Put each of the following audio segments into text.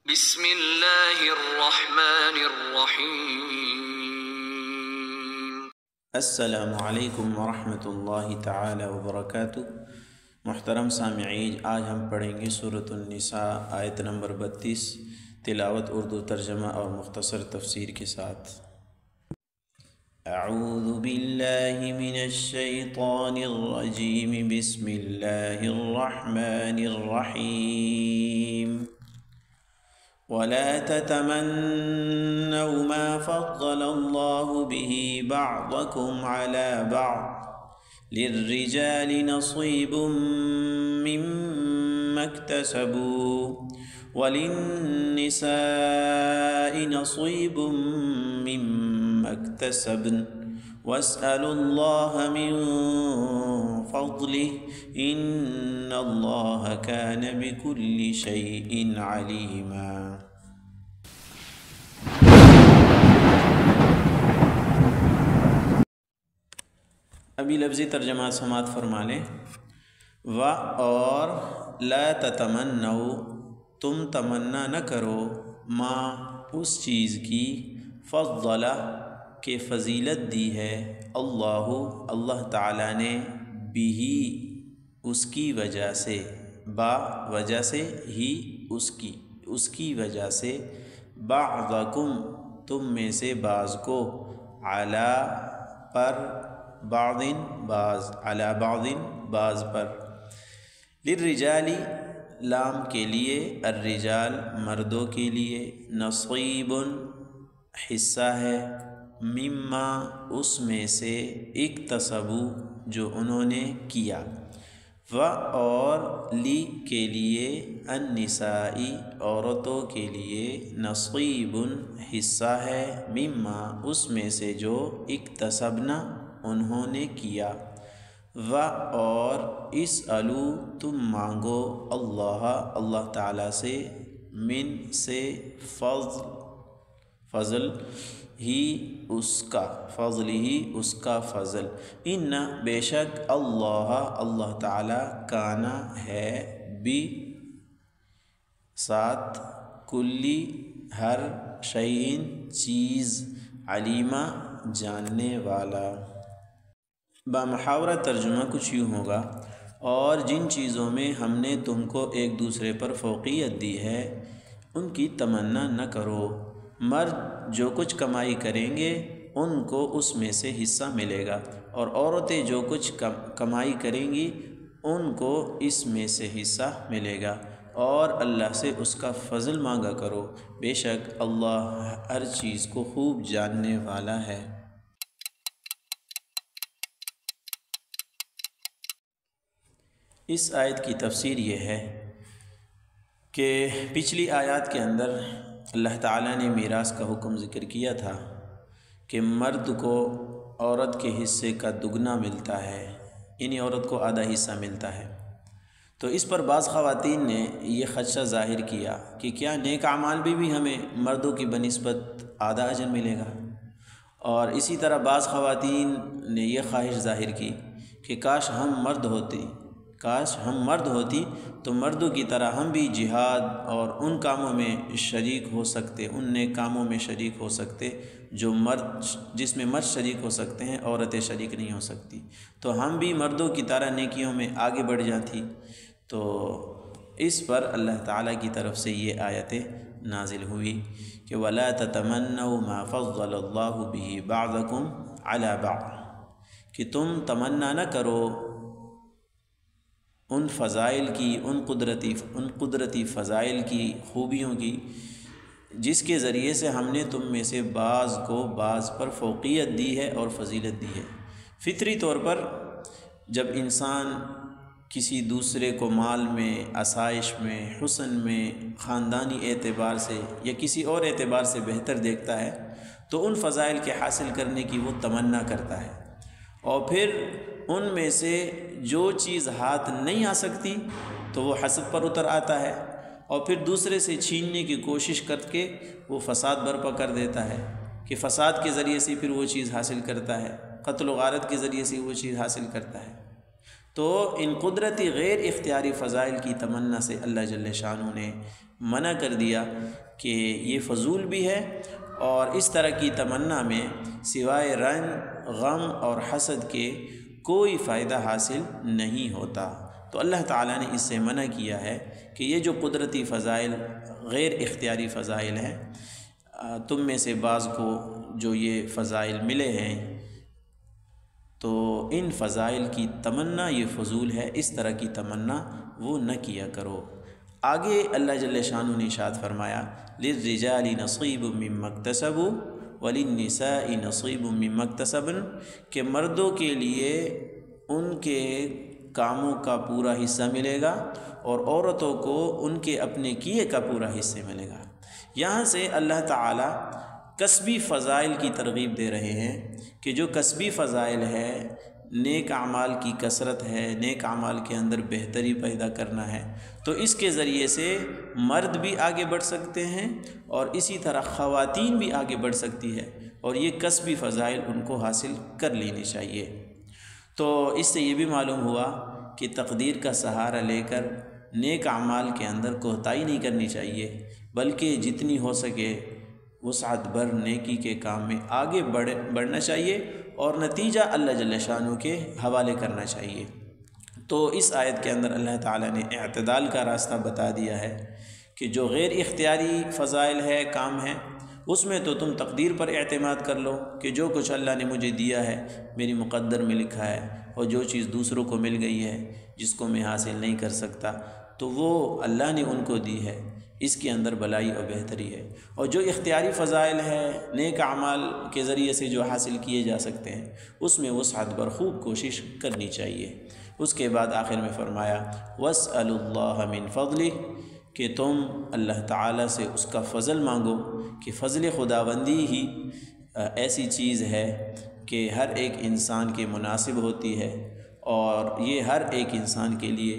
بسم اللہ الرحمن الرحیم۔ السلام علیکم ورحمۃ اللہ تعالی وبرکاتہ۔ محترم سامعین، آج ہم پڑھیں گے سورۃ النساء آیت نمبر 32، تلاوت اردو ترجمہ اور مختصر تفسیر کے ساتھ۔ اعوذ باللہ من الشیطان الرجیم، بسم اللہ الرحمن الرحیم۔ ولا تتمنوا ما فضل الله به بعضكم على بعض للرجال نصيب مما اكتسبوا وللنساء نصيب مما اكتسبن واسألوا الله من فضله إن الله كان بكل شيء عليما۔ ابھی لفظی ترجمہ سماعت فرما لیں۔ و اور لا تتمنوا، تم تمنا نہ کرو، ما اس چیز کی فضل کہ فضیلت دی ہے اللہ تعالیٰ نے بھی اس کی وجہ سے، با وجہ سے، ہی اس کی وجہ سے، بعضکم تم میں سے بعض کو، علی پر، بعضن بعض، علی بعضن بعض پر، للرجال لام کے لیے، الرجال مردوں کے لیے، نصیب حصہ ہے، مما اس میں سے، اکتسبوا جو انہوں نے کیا، و اور لی کے لیے، النسائی عورتوں کے لیے، نصیب حصہ ہے، مما اس میں سے جو، اکتسبنا انہوں نے کیا، و اور اسألوا تم مانگو، اللہ تعالیٰ سے، من سے، فضل ہی اس کا، فضل ہی اس کا فضل، ان بے شک اللہ تعالیٰ کانا ہے، بھی ساتھ، کلی ہر، شیئن چیز، علیمہ جاننے والا۔ بامحاورہ ترجمہ کچھ یوں ہوگا، اور جن چیزوں میں ہم نے تم کو ایک دوسرے پر فوقیت دی ہے ان کی تمنا نہ کرو، مرد جو کچھ کمائی کریں گے ان کو اس میں سے حصہ ملے گا، اور عورتیں جو کچھ کمائی کریں گی ان کو اس میں سے حصہ ملے گا، اور اللہ سے اس کا فضل مانگا کرو، بے شک اللہ ہر چیز کو خوب جاننے والا ہے۔ اس آیت کی تفسیر یہ ہے کہ پچھلی آیات کے اندر اللہ تعالیٰ نے میراث کا حکم ذکر کیا تھا کہ مرد کو عورت کے حصے کا دگنا ملتا ہے، یعنی عورت کو آدھا حصہ ملتا ہے۔ تو اس پر بعض خواتین نے یہ خدشہ ظاہر کیا کہ کیا نیک اعمال بھی ہمیں مردوں کی بنسبت آدھا اجر ملے گا، اور اسی طرح بعض خواتین نے یہ خواہش ظاہر کی کہ کاش ہم مرد ہوتی تو مردوں کی طرح ہم بھی جہاد اور ان کاموں میں شریک ہو سکتے، ان نیک کاموں میں شریک ہو سکتے جس میں مرد شریک ہو سکتے ہیں، عورتیں شریک نہیں ہو سکتی، تو ہم بھی مردوں کی طرح نیکیوں میں آگے بڑھ جاتی۔ تو اس پر اللہ تعالیٰ کی طرف سے یہ آیتیں نازل ہوئی کہ وَلَا تَتَمَنَّوْا مَا فَضَّلَ اللَّهُ بِهِ بَعْضَكُمْ عَلَى بَعْضٍ، کہ تم تمنا نہ کرو ان فضائل کی، ان قدرتی فضائل کی، خوبیوں کی، جس کے ذریعے سے ہم نے تم میں سے بعض کو بعض پر فوقیت دی ہے اور فضیلت دی ہے۔ فطری طور پر جب انسان کسی دوسرے کو مال میں، آسائش میں، حسن میں، خاندانی اعتبار سے یا کسی اور اعتبار سے بہتر دیکھتا ہے تو ان فضائل کے حاصل کرنے کی وہ تمنا کرتا ہے، اور پھر ان میں سے جو چیز ہاتھ نہیں آ سکتی تو وہ حسد پر اتر آتا ہے، اور پھر دوسرے سے چھیننے کی کوشش کر کے وہ فساد برپا کر دیتا ہے کہ فساد کے ذریعے سے پھر وہ چیز حاصل کرتا ہے، قتل و غارت کے ذریعے سے وہ چیز حاصل کرتا ہے۔ تو ان قدرتی غیر اختیاری فضائل کی تمنا سے اللہ جل شانہ نے منع کر دیا کہ یہ فضول بھی ہے، اور اس طرح کی تمنا میں سوائے رنج، غم اور حسد کے کوئی فائدہ حاصل نہیں ہوتا۔ تو اللہ تعالیٰ نے اس سے منع کیا ہے کہ یہ جو قدرتی فضائل غیر اختیاری فضائل ہیں، تم میں سے بعض کو جو یہ فضائل ملے ہیں تو ان فضائل کی تمنا یہ فضول ہے، اس طرح کی تمنا وہ نہ کیا کرو۔ آگے اللہ جل شانہ نے ارشاد فرمایا للرجال نصیب مما اکتسبوا وللنساء نصیب مما اکتسبن، کہ مردوں کے لیے ان کے کاموں کا پورا حصہ ملے گا اور عورتوں کو ان کے اپنے کیے کا پورا حصہ ملے گا۔ یہاں سے اللہ تعالیٰ کسبی فضائل کی ترغیب دے رہے ہیں کہ جو کسبی فضائل ہے، نیک اعمال کی کثرت ہے، نیک اعمال کے اندر بہتری پیدا کرنا ہے، تو اس کے ذریعے سے مرد بھی آگے بڑھ سکتے ہیں اور اسی طرح خواتین بھی آگے بڑھ سکتی ہے، اور یہ کسبی فضائل ان کو حاصل کر لینی چاہیے۔ تو اس سے یہ بھی معلوم ہوا کہ تقدیر کا سہارا لے کر نیک اعمال کے اندر کوتاہی نہیں کرنی چاہیے، بلکہ جتنی ہو سکے وسعت بھر نیکی کے کام میں آگے بڑھنا چاہیے اور نتیجہ اللہ جل شانہ کے حوالے کرنا چاہیے۔ تو اس آیت کے اندر اللہ تعالیٰ نے اعتدال کا راستہ بتا دیا ہے کہ جو غیر اختیاری فضائل ہے، کام ہے، اس میں تو تم تقدیر پر اعتماد کر لو کہ جو کچھ اللہ نے مجھے دیا ہے میری مقدر میں لکھا ہے، اور جو چیز دوسروں کو مل گئی ہے جس کو میں حاصل نہیں کر سکتا تو وہ اللہ نے ان کو دی ہے، اس کے اندر بھلائی اور بہتری ہے۔ اور جو اختیاری فضائل ہے، نیک اعمال کے ذریعے سے جو حاصل کیے جا سکتے ہیں، اس میں وسعت بھر خوب کوشش کرنی چاہیے۔ اس کے بعد آخر میں فرمایا وَاسْأَلُوا اللَّهَ مِن فَضْلِهِ، کہ تم اللہ تعالیٰ سے اس کا فضل مانگو، کہ فضل خداوندی ہی ایسی چیز ہے کہ ہر ایک انسان کے مناسب ہوتی ہے، اور یہ ہر ایک انسان کے لیے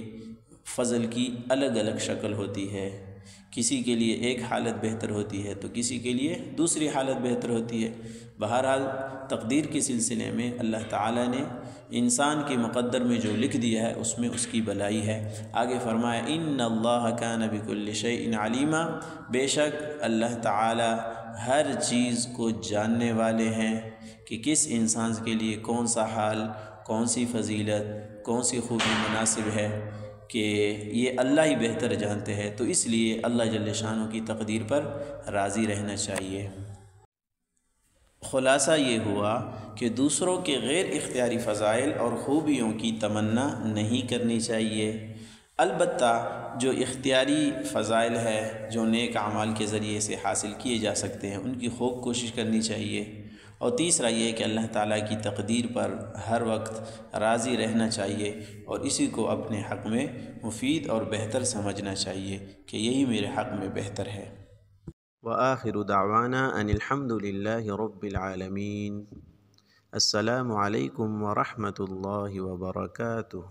فضل کی الگ الگ شکل ہوتی ہے۔ کسی کے لیے ایک حالت بہتر ہوتی ہے تو کسی کے لیے دوسری حالت بہتر ہوتی ہے۔ بہرحال تقدیر کے سلسلے میں اللہ تعالیٰ نے انسان کے مقدر میں جو لکھ دیا ہے اس میں اس کی بھلائی ہے۔ آگے فرمایا ان اللہ کان بکل شیء علیما، بے شک اللہ تعالیٰ ہر چیز کو جاننے والے ہیں کہ کس انسان کے لیے کون سا حال، کون سی فضیلت، کون سی خوبی مناسب ہے، کہ یہ اللہ ہی بہتر جانتے ہیں۔ تو اس لیے اللہ جل شانہ کی تقدیر پر راضی رہنا چاہیے۔ خلاصہ یہ ہوا کہ دوسروں کے غیر اختیاری فضائل اور خوبیوں کی تمنا نہیں کرنی چاہیے، البتہ جو اختیاری فضائل ہے، جو نیک اعمال کے ذریعے سے حاصل کیے جا سکتے ہیں، ان کی خوب کوشش کرنی چاہیے۔ اور تیسرا یہ کہ اللہ تعالیٰ کی تقدیر پر ہر وقت راضی رہنا چاہیے، اور اسی کو اپنے حق میں مفید اور بہتر سمجھنا چاہیے کہ یہی میرے حق میں بہتر ہے۔ وآخر دعوانا ان الحمد للہ رب العالمین۔ السلام علیکم ورحمۃ اللہ وبرکاتہ۔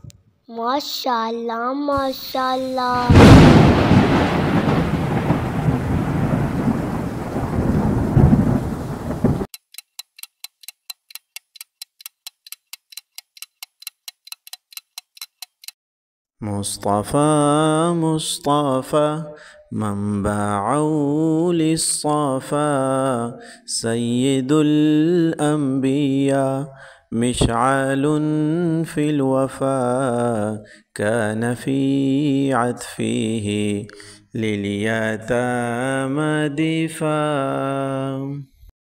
ماشاء اللہ ماشاء اللہ۔ مصطفى مصطفى منبع للصفا، سيد الأنبياء مشعل في الوفا، كان في عطفه لليتامى دفاع۔